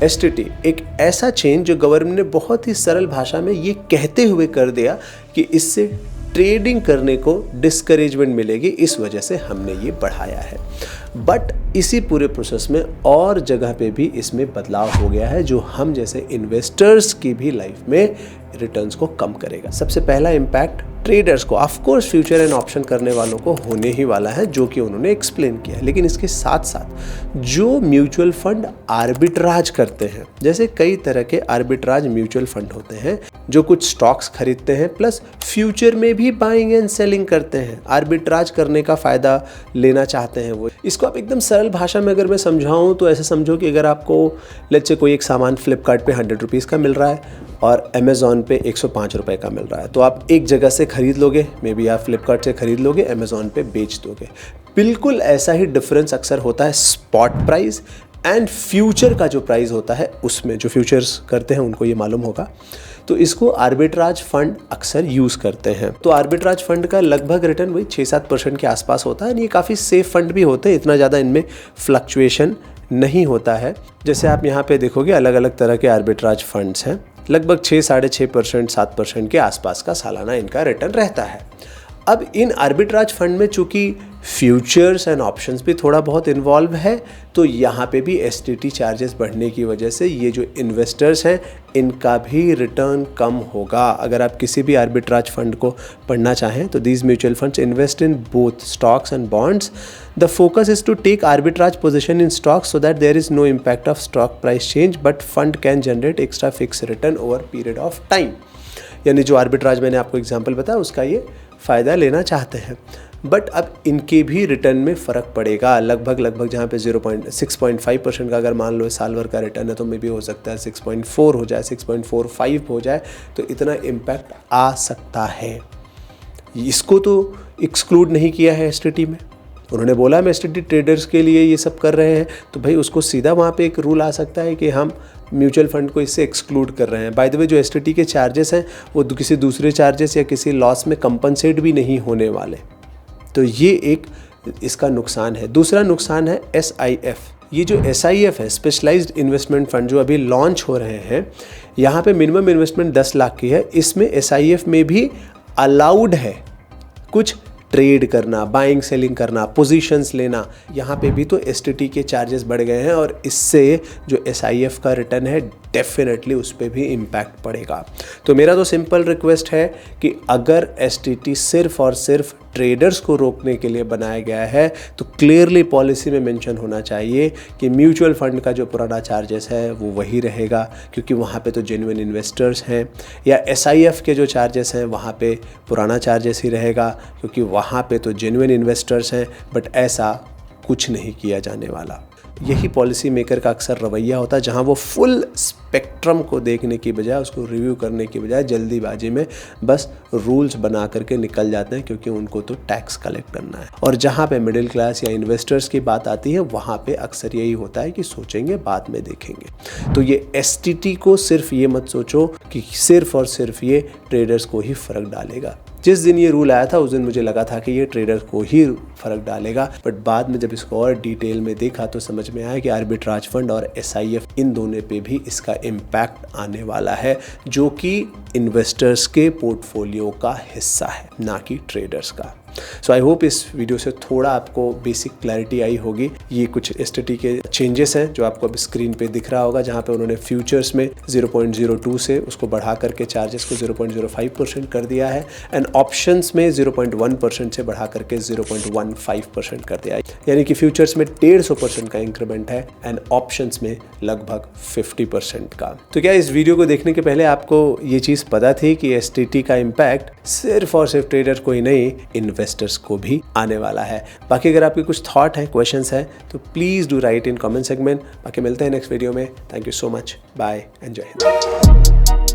STT एक ऐसा change जो गवर्नमेंट ने बहुत ही सरल भाषा में ये कहते हुए कर दिया कि इससे ट्रेडिंग करने को डिस्करेजमेंट मिलेगी, इस वजह से हमने ये बढ़ाया है। बट इसी पूरे प्रोसेस में और जगह पे भी इसमें बदलाव हो गया है जो हम जैसे इन्वेस्टर्स की भी लाइफ में रिटर्न्स को कम करेगा। सबसे पहला इम्पैक्ट ट्रेडर्स को, of course future and option करने वालों को होने ही वाला है, जो कि उन्होंने एक्सप्लेन किया है। लेकिन इसके साथ साथ जो म्यूचुअल फंड आर्बिट्राज करते हैं, जैसे कई तरह के आर्बिट्राज म्यूचुअल फंड होते हैं जो कुछ स्टॉक्स खरीदते हैं प्लस फ्यूचर में भी बाइंग एंड सेलिंग करते हैं, आर्बिट्राज करने का फ़ायदा लेना चाहते हैं वो। इसको आप एकदम सरल भाषा में अगर मैं समझाऊँ तो ऐसे समझो कि अगर आपको लेट्स से कोई एक सामान फ्लिपकार्ट पे 100 रुपीज़ का मिल रहा है और अमेज़ॉन पे 105 रुपये का मिल रहा है, तो आप एक जगह से खरीद लोगे, मे बी आप फ्लिपकार्ट से खरीद लोगे, अमेज़ॉन पे बेच दोगे। बिल्कुल ऐसा ही डिफरेंस अक्सर होता है स्पॉट प्राइस एंड फ्यूचर का जो प्राइस होता है उसमें। जो फ्यूचर्स करते हैं उनको ये मालूम होगा। तो इसको आर्बिट्राज फंड अक्सर यूज़ करते हैं। तो आर्बिट्राज फंड का लगभग रिटर्न वही 6-7% के आसपास होता है। ये काफ़ी सेफ फंड भी होते हैं, इतना ज़्यादा इनमें फ्लक्चुएशन नहीं होता है। जैसे आप यहाँ पे देखोगे अलग अलग तरह के आर्बिट्राज फंड्स हैं, लगभग 6-6.5%, 7% के आसपास का सालाना इनका रिटर्न रहता है। अब इन आर्बिट्राज फंड में चूंकि फ्यूचर्स एंड ऑप्शंस भी थोड़ा बहुत इन्वॉल्व है, तो यहाँ पे भी एसटीटी चार्जेस बढ़ने की वजह से ये जो इन्वेस्टर्स हैं इनका भी रिटर्न कम होगा। अगर आप किसी भी आर्बिट्राज फंड को पढ़ना चाहें तो these mutual funds invest in both stocks and bonds. The focus is to take arbitrage position in stocks so that there is no impact of stock price change but fund can generate extra fix return over period of time. यानी जो arbitrage मैंने आपको example बताया उसका ये फ़ायदा लेना चाहते हैं। बट अब इनके भी रिटर्न में फ़र्क पड़ेगा, लगभग जहाँ पे 6.5% का अगर मान लो साल भर का रिटर्न है तो मे भी हो सकता है 6.4 हो जाए, 6.45 हो जाए, तो इतना इम्पैक्ट आ सकता है। इसको तो एक्सक्लूड नहीं किया है एसटीटी में। उन्होंने बोला हम एसटीटी ट्रेडर्स के लिए ये सब कर रहे हैं, तो भाई उसको सीधा वहाँ पे एक रूल आ सकता है कि हम म्यूचुअल फंड को इससे एक्सक्लूड कर रहे हैं। बाय द वे जो एसटीटी के चार्जेस हैं वो किसी दूसरे चार्जेस या किसी लॉस में कंपनसेट भी नहीं होने वाले, तो ये एक इसका नुकसान है। दूसरा नुकसान है SIF। ये जो SIF है, स्पेशलाइज्ड इन्वेस्टमेंट फंड, जो अभी लॉन्च हो रहे हैं, यहाँ पे मिनिमम इन्वेस्टमेंट 10 लाख की है। इसमें SIF में भी अलाउड है कुछ ट्रेड करना, बाइंग सेलिंग करना, पोजीशंस लेना। यहाँ पे भी तो एसटीटी के चार्जेस बढ़ गए हैं और इससे जो SIF का रिटर्न है डेफिनेटली उस पर भी इम्पैक्ट पड़ेगा। तो मेरा तो सिंपल रिक्वेस्ट है कि अगर एसटीटी सिर्फ और सिर्फ ट्रेडर्स को रोकने के लिए बनाया गया है तो क्लियरली पॉलिसी में मेंशन होना चाहिए कि म्यूचुअल फंड का जो पुराना चार्जेस है वो वही रहेगा, क्योंकि वहाँ पे तो जेन्युइन इन्वेस्टर्स हैं, या SIF के जो चार्जेस हैं वहाँ पे पुराना चार्जेस ही रहेगा क्योंकि वहाँ पे तो जेन्युइन इन्वेस्टर्स हैं। बट ऐसा कुछ नहीं किया जाने वाला। यही पॉलिसी मेकर का अक्सर रवैया होता है, जहां वो फुल स्पेक्ट्रम को देखने की बजाय, उसको रिव्यू करने की बजाय जल्दीबाजी में बस रूल्स बना करके निकल जाते हैं, क्योंकि उनको तो टैक्स कलेक्ट करना है। और जहां पे मिडिल क्लास या इन्वेस्टर्स की बात आती है वहां पे अक्सर यही होता है कि सोचेंगे बाद में देखेंगे। तो ये एसटीटी को सिर्फ ये मत सोचो कि सिर्फ और सिर्फ ये ट्रेडर्स को ही फ़र्क डालेगा। जिस दिन ये रूल आया था उस दिन मुझे लगा था कि ये ट्रेडर को ही फ़र्क डालेगा, बट बाद में जब इसको और डिटेल में देखा तो समझ में आया कि आर्बिट्राज फंड और SIF इन दोनों पे भी इसका इम्पैक्ट आने वाला है, जो कि इन्वेस्टर्स के पोर्टफोलियो का हिस्सा है, ना कि ट्रेडर्स का। सो आई होप इस वीडियो से थोड़ा आपको बेसिक क्लैरिटी आई होगी। ये कुछ एसटीटी के चेंजेस हैं जो आपको अब स्क्रीन पे दिख रहा होगा, जहाँ पे उन्होंने फ्यूचर्स में 0.02 से उसको बढ़ा करके चार्जेस को 0.05% कर दिया है, एंड ऑप्शंस में 0.1% से बढ़ा करके 0.15% कर दिया है। यानी कि फ्यूचर्स में 150% का इंक्रीमेंट है एंड ऑप्शंस में लगभग 50% का। तो क्या इस वीडियो को देखने के पहले आपको ये चीज़ पता थी कि एसटीटी का इम्पैक्ट सिर्फ और सिर्फ ट्रेडर को ही नहीं, इन्वेस्टर्स को भी आने वाला है? बाकी अगर आपके कुछ थॉट हैं, क्वेश्चंस हैं, तो please do write in comment segment. बाकी मिलते हैं नेक्स्ट वीडियो में। Thank you so much, bye and जय हिंद।